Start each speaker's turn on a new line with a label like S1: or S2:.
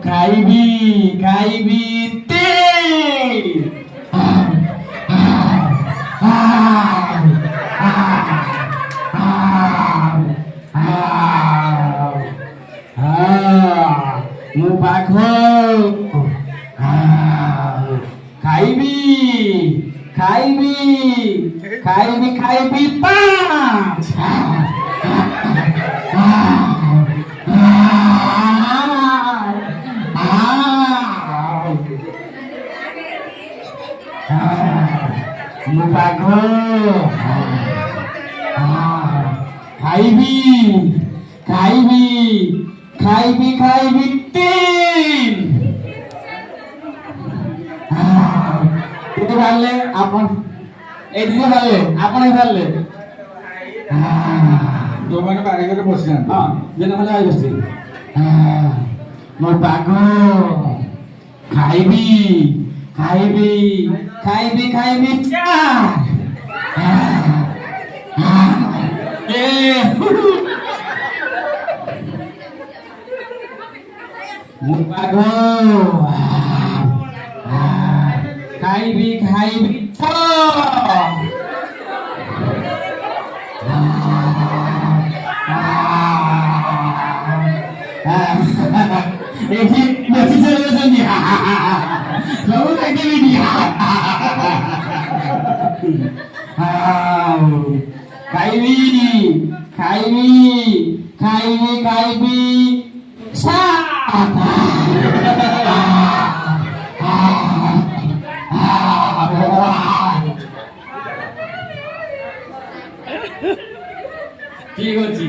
S1: খাইবি খাইবি খাইবি খাইবি খাইবি খাইবি পাঁচ খাইবি খাইবি খাইবি খাইবি তিন পারলে আপন এই দিকে পারলে আপনি পারলে
S2: তোমাকে বাড়ি করে বসলেন
S1: যেন হলে আই বসছি মোর পাগ খাইবি খাইবি খাইবি খাইবি চার মোর পাগ খাইবি খাইবি দেখি বেশি চলে গেছেন সবু দেখে বিনি খাইবি খাইবি খাইবি খাইবি সাত ঠিক আছে